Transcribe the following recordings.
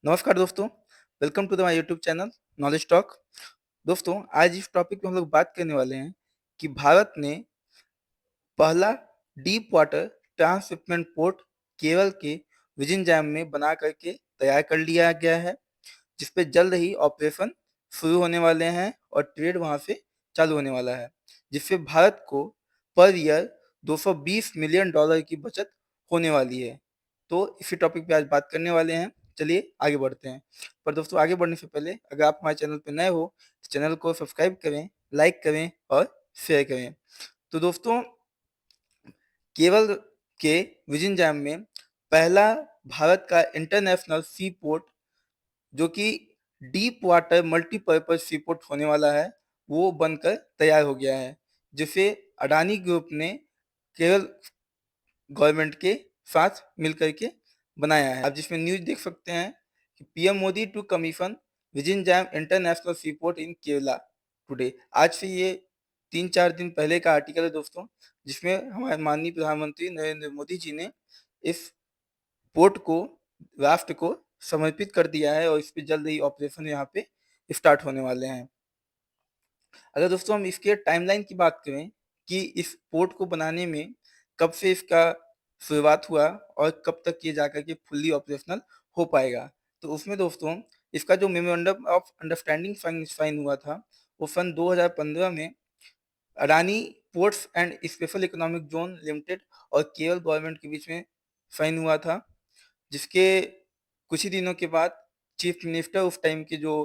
नमस्कार दोस्तों, welcome to the my YouTube channel knowledge talk. दोस्तों, आज इस टॉपिक पे हम लोग बात करने वाले हैं कि भारत ने पहला deep water transshipment port Kerala के विजिंजाम में बना करके तैयार कर लिया गया है, जिस पे जल्द ही ऑपरेशन शुरू होने वाले हैं और ट्रेड वहां से चालू होने वाला है, जिससे भारत को पर ईयर 220 मिलियन डॉलर की बचत होने वाली है। तो इसी टॉपिक पे आज बात करने वाले हैं। चलिए आगे बढ़ते हैं। पर दोस्तों, आगे बढ़ने से पहले अगर आप हमारे चैनल पर नए हो तो चैनल को सब्सक्राइब करें, लाइक करें और शेयर करें। तो दोस्तों, केरल के विजिंजाम में पहला भारत का इंटरनेशनल सी पोर्ट, जो कि डीप वाटर मल्टीपर्पज सी पोर्ट होने वाला है, वो बनकर तैयार हो गया है, जिसे अडानी ग्रुप ने केरल गवर्नमेंट के साथ मिलकर के बनाया है। आप जिसमें न्यूज़ देख सकते हैं कि PM Modi to commission Vizhinjam international sea port in Kerala today. आज से ये 3-4 दिन पहले का आर्टिकल है दोस्तों, जिसमें हमारे माननीय प्रधानमंत्री नरेंद्र मोदी जी ने इस पोर्ट को, राष्ट्र को समर्पित कर दिया है और इस पे जल्द ही ऑपरेशन यहाँ पे स्टार्ट होने वाले हैं। अगर दोस्तों हम इसके टाइमलाइन की बात करें कि इस पोर्ट को बनाने में कब से इसका शुरुआत हुआ और कब तक ये जाकर के फुल्ली ऑपरेशनल हो पाएगा, तो उसमें दोस्तों इसका जो मेमोरेंडम ऑफ अंडरस्टैंडिंग साइन हुआ था, वो सन 2015 में Adani ports and special economic zone limited और केरल गवर्नमेंट के बीच में साइन हुआ था, जिसके कुछ ही दिनों के बाद चीफ मिनिस्टर उस टाइम के जो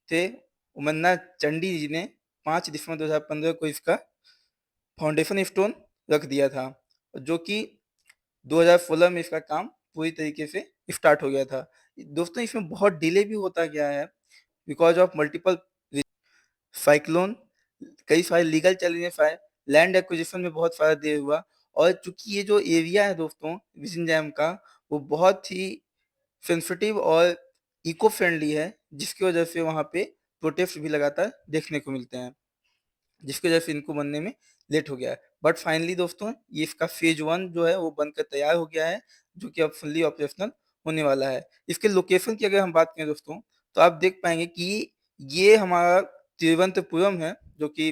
थे, उमन्ना चंडी जी ने 5 दिसंबर 2015 को इसका फाउंडेशन स्टोन रख दिया था, जो कि 2016 में इसका काम पूरी तरीके से स्टार्ट हो गया था। दोस्तों, इसमें बहुत डिले भी होता गया है बिकॉज ऑफ मल्टीपल साइक्लोन, कई सारे लीगल चैलेंजेस आए, लैंड एक्विजिशन में बहुत सारा देर हुआ, और चूंकि ये जो एरिया है दोस्तों विजिन डैम का, वो बहुत ही सेंसिटिव और इको फ्रेंडली है, जिसकी वजह से वहाँ पे प्रोटेस्ट भी लगातार देखने को मिलते हैं, जिसकी वजह से इनको बनने में लेट हो गया है। बट फाइनली दोस्तों, ये इसका फेज 1 जो है वो बनकर तैयार हो गया है, जो कि अब फुल्ली ऑपरेशनल होने वाला है। इसके लोकेशन की अगर हम बात करें दोस्तों, तो आप देख पाएंगे कि ये हमारा तिरुवनंतपुरम है, जो कि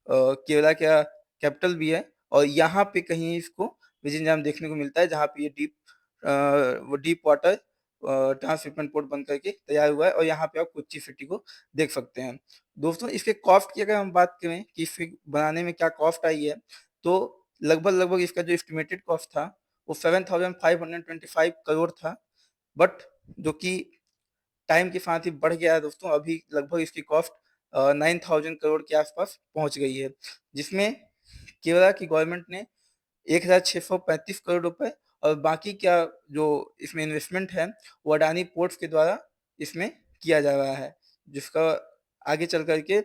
केरला का कैपिटल भी है, और यहाँ पे कहीं इसको विजिंजाम देखने को मिलता है, जहाँ पे ये डीप वाटर ट्रांसशिपमेंट पोर्ट बन करके तैयार हुआ है, और यहाँ पे आप कोच्चि सिटी को देख सकते हैं। दोस्तों, इसके कॉस्ट की अगर हम बात करें कि इसे बनाने में क्या कॉस्ट आई है, तो लगभग इसका जो एस्टिमेटेड कॉस्ट था वो 7,525 करोड़ था, बट जो कि टाइम के साथ ही बढ़ गया है दोस्तों। अभी लगभग इसकी कॉस्ट 9,000 करोड़ के आसपास पहुंच गई है, जिसमें केरला की गवर्नमेंट ने 1,635 करोड़ रुपए, और बाकी क्या जो इसमें इन्वेस्टमेंट है वो अडानी पोर्ट्स के द्वारा इसमें किया जा रहा है, जिसका आगे चल करके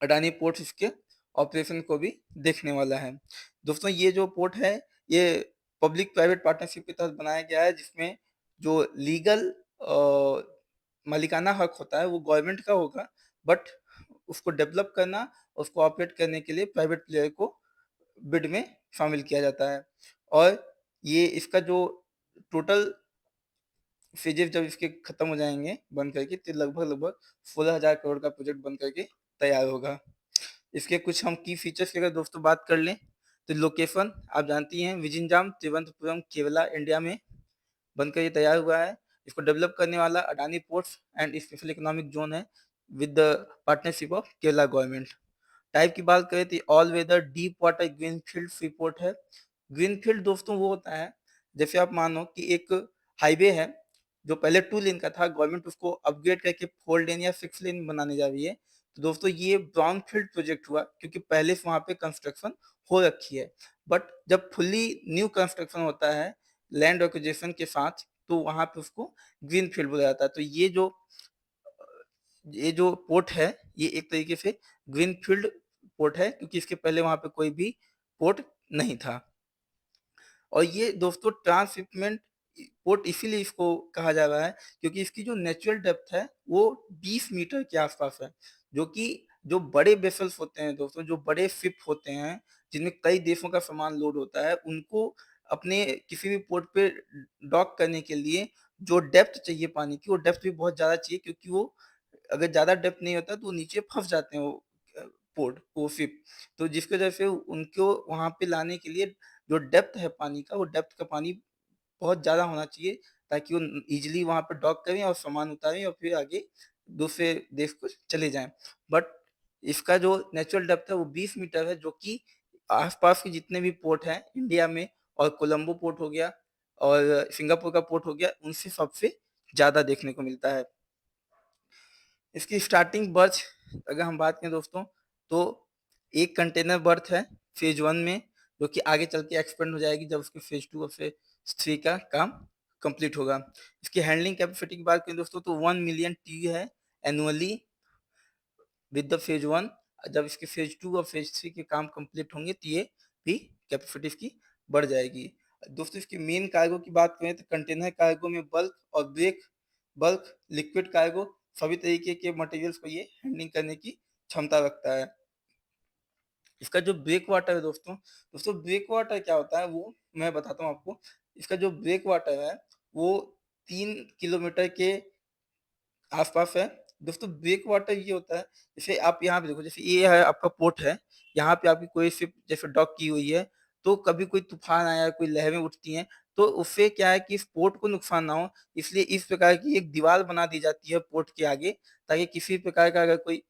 अडानी पोर्ट्स इसके ऑपरेशन को भी देखने वाला है। दोस्तों, ये जो पोर्ट है, ये पब्लिक प्राइवेट पार्टनरशिप के तहत बनाया गया है, जिसमें जो लीगल मालिकाना हक होता है वो गवर्नमेंट का होगा, बट उसको डेवलप करना, उसको ऑपरेट करने के लिए प्राइवेट प्लेयर को बिड में शामिल किया जाता है। और ये इसका जो टोटल फेजेस जब इसके खत्म हो जाएंगे बन करके, तो लगभग 16,000 करोड़ का प्रोजेक्ट बन करके तैयार होगा। इसके कुछ हम की फीचर्स की अगर दोस्तों बात कर लें, तो लोकेशन आप जानती हैं, विजिंजाम तिरुवनंतपुरम केरला इंडिया में बनकर ये तैयार हुआ है। इसको डेवलप करने वाला Adani ports and special economic zone है, with the partnership of Kerala government. Type की बात करें तो all weather deep water greenfield sea port है। ग्रीनफील्ड दोस्तों वो होता है, जैसे आप मानो कि एक हाईवे है जो पहले 2 लेन का था, गवर्नमेंट उसको अपग्रेड करके 4 लेन या 6 लेन बनाने जा रही है। तो दोस्तों, ये ब्राउनफील्ड प्रोजेक्ट हुआ, क्योंकि पहले से वहाँ पे कंस्ट्रक्शन हो रखी है, बट जब फुल्ली न्यू कंस्ट्रक्शन होता है लैंड एक्विजिशन के साथ, तो वहाँ पे उसको ग्रीनफील्ड बोला जाता है। तो ये जो पोर्ट है, ये एक तरीके से ग्रीनफील्ड पोर्ट है, क्योंकि इसके पहले वहाँ पे कोई भी पोर्ट नहीं था। और ये दोस्तों ट्रांसशिपमेंट पोर्ट इसीलिए इसको कहा जा रहा है, क्योंकि इसकी जो नेचुरल डेप्थ है वो 20 मीटर के आसपास है, जो कि जो बड़े वेसल्स होते हैं दोस्तों, जो बड़े शिप होते हैं जिनमें कई देशों का सामान लोड होता है, उनको अपने किसी भी पोर्ट पे डॉक करने के लिए जो डेप्थ चाहिए पानी की, वो डेप्थ भी बहुत ज़्यादा चाहिए, क्योंकि वो अगर ज़्यादा डेप्थ नहीं होता तो वो नीचे फँस जाते हैं, अ, वो शिप। तो जिसकी वजह से उनको वहाँ पे लाने के लिए जो डेप्थ है पानी का, वो डेप्थ का पानी बहुत ज़्यादा होना चाहिए, ताकि वो ईज़िली वहाँ पे डॉक करें और सामान उतारें और फिर आगे दूसरे देश को चले जाएँ। बट इसका जो नेचुरल डेप्थ है वो 20 मीटर है, जो कि आस-पास के जितने भी पोर्ट हैं इंडिया में, और कोलंबो पोर्ट हो गया और सिंगापुर का पोर्ट हो गया, उनसे सबसे ज़्यादा देखने को मिलता है। इसकी स्टार्टिंग बर्थ अगर हम बात करें दोस्तों, तो एक कंटेनर बर्थ है फेज़ 1 में, जो कि आगे चल के एक्सपेंड हो जाएगी जब उसके फेज़ 2 और फेज़ 3 का काम कंप्लीट होगा। इसकी हैंडलिंग कैपेसिटी की बात करें दोस्तों, तो 1 मिलियन टी है एनुअली विद द फेज़ 1। जब इसके फेज़ 2 और फेज़ 3 के काम कंप्लीट होंगे, तो ये भी कैपेसिटी इसकी बढ़ जाएगी। दोस्तों इसकी मेन कार्गो की बात करें तो कंटेनर कार्गो में बल्क और बल्क, लिक्विड कार्गो, सभी तरीके के मटेरियल्स को ये हैंडलिंग करने की क्षमता रखता है। इसका जो ब्रेक वाटर है दोस्तों ब्रेक वाटर क्या होता है वो मैं बताता हूँ आपको। इसका जो ब्रेक वाटर है वो 3 किलोमीटर के आस-पास है। दोस्तों ब्रेक वाटर ये होता है, जैसे आप यहाँ पे देखो, जैसे ये है आपका पोर्ट है, यहाँ पे आपकी कोई शिप जैसे डॉक की हुई है, तो कभी कोई तूफ़ान आया, कोई लहरें उठती हैं, तो उससे क्या है कि इस पोर्ट को नुकसान ना हो, इसलिए इस प्रकार की एक दीवार बना दी जाती है पोर्ट के आगे, ताकि किसी प्रकार का अगर कोई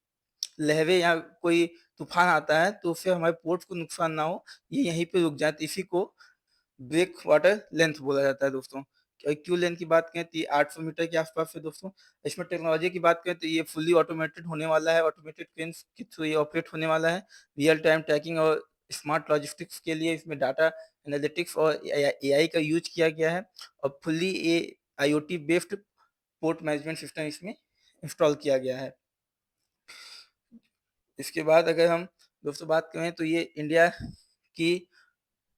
लहरें या कोई तूफ़ान आता है, तो उससे हमारे पोर्ट को नुकसान ना हो, ये यहीं पे रुक जाए। तो इसी को ब्रेक वाटर लेंथ बोला जाता है दोस्तों। क्यू लेंथ की बात करें तो ये 800 मीटर के आसपास है दोस्तों। इसमें टेक्नोलॉजी की बात करें तो ये फुल्ली ऑटोमेटेड होने वाला है, ऑटोमेटेड क्रेन्स के थ्रू ये ऑपरेट होने वाला है। रियल टाइम ट्रैकिंग और स्मार्ट लॉजिस्टिक्स के लिए इसमें डाटा एनालिटिक्स और एआई का यूज़ किया गया है, और फुल्ली ये IoT based port management system इसमें इंस्टॉल किया गया है। इसके बाद अगर हम दोस्तों बात करें तो ये इंडिया की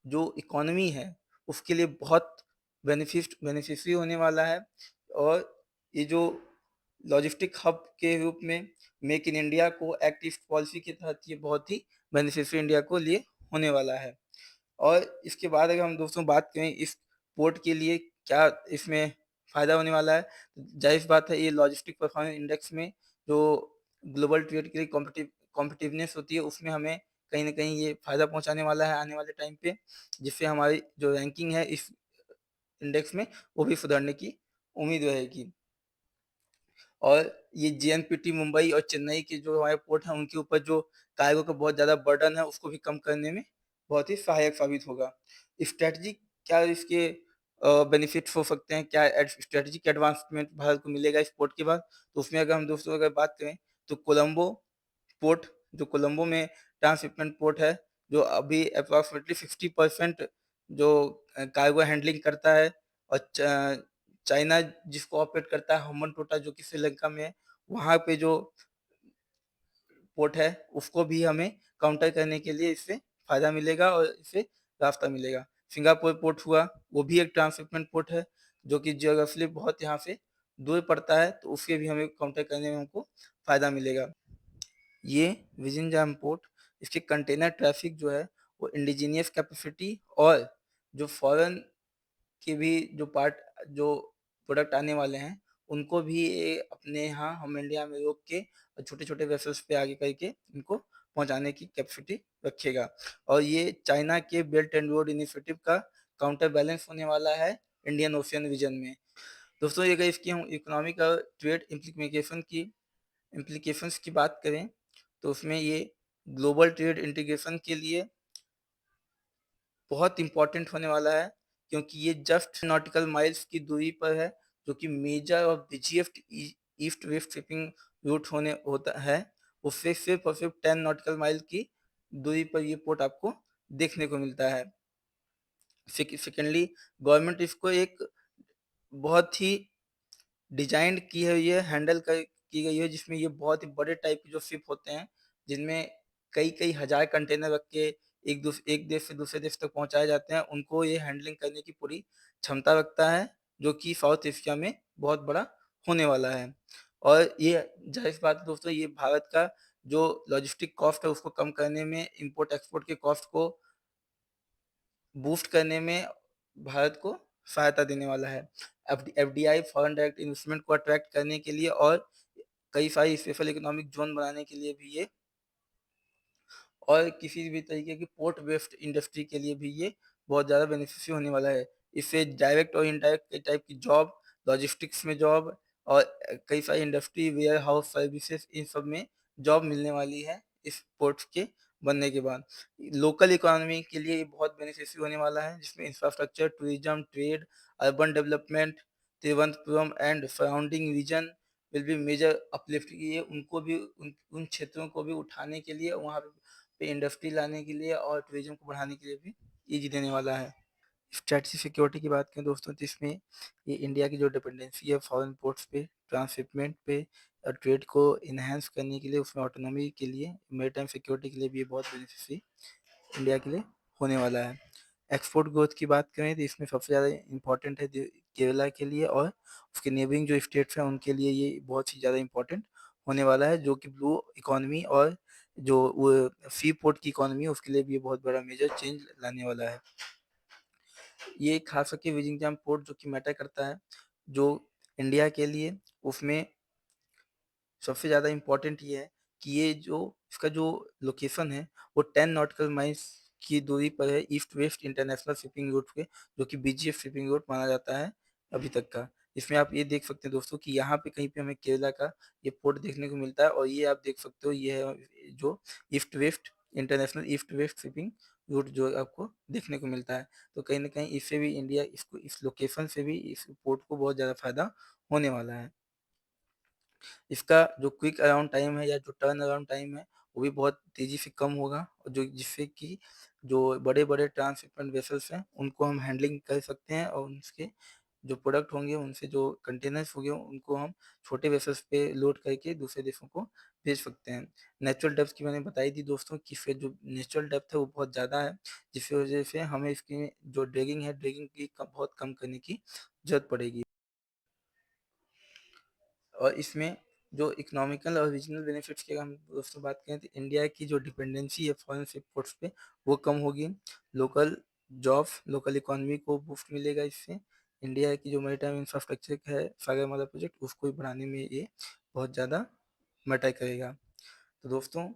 जो इकोनॉमी है उसके लिए बहुत बेनिफिशियरी होने वाला है, और ये जो लॉजिस्टिक हब के रूप में मेक इन इंडिया को एक्ट ईस्ट पॉलिसी के तहत ये बहुत ही बेनिफिशियरी इंडिया को लिए होने वाला है। और इसके बाद अगर हम दोस्तों बात करें इस पोर्ट के लिए क्या इसमें फ़ायदा होने वाला है, तो ज़ाहिर-सी बात है ये लॉजिस्टिक परफॉर्मेंस इंडेक्स में जो ग्लोबल ट्रेड के लिए कॉम्पिटिटिवनेस होती है, उसमें हमें कहीं न कहीं ये फ़ायदा पहुँचाने वाला है आने वाले टाइम पे, जिससे हमारी जो रैंकिंग है इस इंडेक्स में वो भी सुधरने की उम्मीद रहेगी। और ये जेएनपीटी मुंबई और चेन्नई के जो हमारे पोर्ट हैं उनके ऊपर जो कार्गो का बहुत ज़्यादा बर्डन है उसको भी कम करने में बहुत ही सहायक साबित होगा। स्ट्रैटेजी क्या इसके बेनिफिट्स हो सकते हैं, क्या स्ट्रैटेजिक एडवांसमेंट भारत को मिलेगा इस पोर्ट के बाद? तो उसमें अगर हम दोस्तों अगर बात करें तो पोर्ट जो कोलंबो में ट्रांसशिपमेंट पोर्ट है, जो अभी अप्रॉक्सिमेटली 50% जो कार्गो हैंडलिंग करता है, और चाइना जिसको ऑपरेट करता है हम्बनटोटा जो कि श्रीलंका में है, वहाँ पे जो पोर्ट है उसको भी हमें काउंटर करने के लिए इससे फ़ायदा मिलेगा और इससे रास्ता मिलेगा। सिंगापुर पोर्ट हुआ, वो भी एक ट्रांसशिपमेंट पोर्ट है, जो कि जियोग्राफिकली बहुत यहाँ से दूर पड़ता है, तो उससे भी हमें काउंटर करने में हमको फ़ायदा मिलेगा। ये विज़िंजाम पोर्ट, इसके कंटेनर ट्रैफ़िक जो है, वो इंडिजीनियस कैपेसिटी और जो फ़ॉरेन के भी जो प्रोडक्ट आने वाले हैं, उनको भी ये अपने यहाँ हम इंडिया में रोक के और छोटे-छोटे वेसल्स पे आगे करके इनको पहुँचाने की कैपेसिटी रखेगा। और ये चाइना के बेल्ट एंड रोड इनिशिएटिव का काउंटर बैलेंस होने वाला है इंडियन ओशियन रीजन में। दोस्तों अगर इसकी हम इकोनॉमिक और ट्रेड इम्प्लीकेशंस की बात करें, तो उसमें ये ग्लोबल ट्रेड इंटीग्रेशन के लिए बहुत इम्पोर्टेंट होने वाला है, क्योंकि ये जस्ट नॉटिकल माइल्स की दूरी पर है, जो कि मेजर और बिज़ीएस्ट ईस्ट वेस्ट शिपिंग रूट होने होता है। उससे सिर्फ और सिर्फ 10 नॉटिकल माइल की दूरी पर ये पोर्ट आपको देखने को मिलता है। सेकेंडली गवर्नमेंट इसको एक बहुत ही डिज़ाइन की है, ये की गई है, जिसमें ये बहुत ही बड़े टाइप के जो शिप होते हैं, जिनमें कई-कई हज़ार कंटेनर रख के एक देश से दूसरे देश तक पहुँचाए जाते हैं, उनको ये हैंडलिंग करने की पूरी क्षमता रखता है, जो कि साउथ एशिया में बहुत बड़ा होने वाला है। और ये ज़ाहिर-सी बात है दोस्तों, ये भारत का जो लॉजिस्टिक कॉस्ट है, उसको कम करने में, इम्पोर्ट-एक्सपोर्ट के कॉस्ट को बूस्ट करने में भारत को सहायता देने वाला है। एफडीआई फॉरेन डायरेक्ट इन्वेस्टमेंट को अट्रैक्ट करने के लिए और कई सारी स्पेशल इकोनॉमिक जोन बनाने के लिए भी ये, और किसी भी तरीके की पोर्ट बेस्ड इंडस्ट्री के लिए भी ये बहुत ज़्यादा बेनिफिशियल होने वाला है। इससे डायरेक्ट और इनडायरेक्ट कई टाइप की जॉब, लॉजिस्टिक्स में जॉब और कई सारी इंडस्ट्री, वेयर हाउस सर्विसेज, इन सब में जॉब मिलने वाली है इस पोर्ट्स के बनने के बाद। लोकल इकोनॉमी के लिए ये बहुत बेनिफिशियल होने वाला है, जिसमें infrastructure, tourism, trade, urban development, Thiruvananthapuram and surrounding region will be major uplift. ये उनको भी उन क्षेत्रों को भी उठाने के लिए, वहाँ पे इंडस्ट्री लाने के लिए और टूरिज्म को बढ़ाने के लिए भी ईज़ी देने वाला है। स्ट्रैटेजिक सिक्योरिटी की बात करें दोस्तों, तो इसमें ये इंडिया की जो डिपेंडेंसी है फॉरेन पोर्ट्स पे, ट्रांसशिपमेंट पे और ट्रेड को इन्हांस करने के लिए, उसमें ऑटोनॉमी के लिए, मैरीटाइम सिक्योरिटी के लिए भी ये बहुत बेनिफिशियरी इंडिया के लिए होने वाला है। एक्सपोर्ट ग्रोथ की बात करें तो इसमें सबसे ज़्यादा इम्पोर्टेंट है केरला के लिए और उसके नेबरिंग जो स्टेट्स हैं उनके लिए ये बहुत ही ज़्यादा इम्पोर्टेंट होने वाला है, जो कि ब्लू इकोनॉमी और जो वो सी पोर्ट की इकोनॉमी है उसके लिए भी ये बहुत बड़ा मेजर चेंज लाने वाला है। ये खास करके विजिंगटन पोर्ट जो कि मैटर करता है जो इंडिया के लिए, उसमें सबसे ज़्यादा इम्पोर्टेंट ये है कि ये जो इसका जो लोकेशन है वो 10 नॉटिकल माइल्स की दूरी पर है east west international shipping root पे, जो कि बीजीएफ शिपिंग रूट माना जाता है अभी तक का। इसमें आप ये देख सकते हैं दोस्तों कि यहाँ पे कहीं पे हमें केरला का ये पोर्ट देखने को मिलता है, और ये आप देख सकते हो ये है जो east west international east west shipping root जो आपको देखने को मिलता है। तो कहीं ना कहीं इससे भी इंडिया इसको इस लोकेशन से भी इस पोर्ट को बहुत ज़्यादा फायदा होने वाला है। इसका जो क्विक अराउंड टाइम है या जो टर्न अराउंड टाइम है वो भी बहुत तेज़ी से कम होगा, और जो जिससे कि जो बड़े-बड़े ट्रांसशिपमेंट वेसल्स हैं उनको हम हैंडलिंग कर सकते हैं, और उसके जो प्रोडक्ट होंगे उनसे जो कंटेनर्स होंगे उनको हम छोटे वेसल्स पे लोड करके दूसरे देशों को भेज सकते हैं। नेचुरल डेप्थ की मैंने बताई थी दोस्तों कि फिर जो नेचुरल डेप्थ है वो बहुत ज़्यादा है, जिसकी वजह से हमें इसकी जो ड्रैगिंग है ड्रैगिंग की बहुत कम करने की ज़रूरत पड़ेगी। और इसमें जो इकोनॉमिकल और रीजनल बेनिफिट्स की अगर हम दोस्तों बात करें तो इंडिया की जो डिपेंडेंसी है फॉरेन इंपोर्ट्स पे वो कम होगी। लोकल जॉब्स, लोकल इकोनॉमी को बूस्ट मिलेगा इससे। इंडिया की जो मैरीटाइम इंफ्रास्ट्रक्चर है सागरमाला प्रोजेक्ट उसको भी बढ़ाने में ये बहुत ज़्यादा मैटर करेगा। तो दोस्तों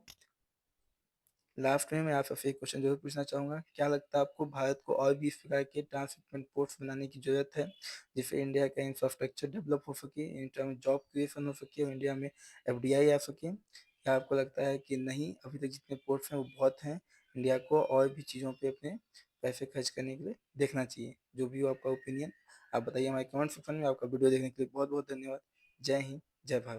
लास्ट में मैं आपसे एक क्वेश्चन जरूर पूछना चाहूँगा, क्या लगता है आपको भारत को और भी इस प्रकार के ट्रांसशिपमेंट पोर्ट्स बनाने की ज़रूरत है जिससे इंडिया का इंफ्रास्ट्रक्चर डेवलप हो सके, इंडिया में जॉब क्रिएशन हो सके और इंडिया में एफडीआई आ सके, या आपको लगता है कि नहीं अभी तक जितने पोर्ट्स हैं वो बहुत हैं, इंडिया को और भी चीज़ों पे अपने पैसे खर्च करने के लिए देखना चाहिए? जो भी हो आपका ओपिनियन आप बताइए हमारे कमेंट सेक्शन में। आपका वीडियो देखने के लिए बहुत बहुत धन्यवाद। जय हिंद, जय भारत।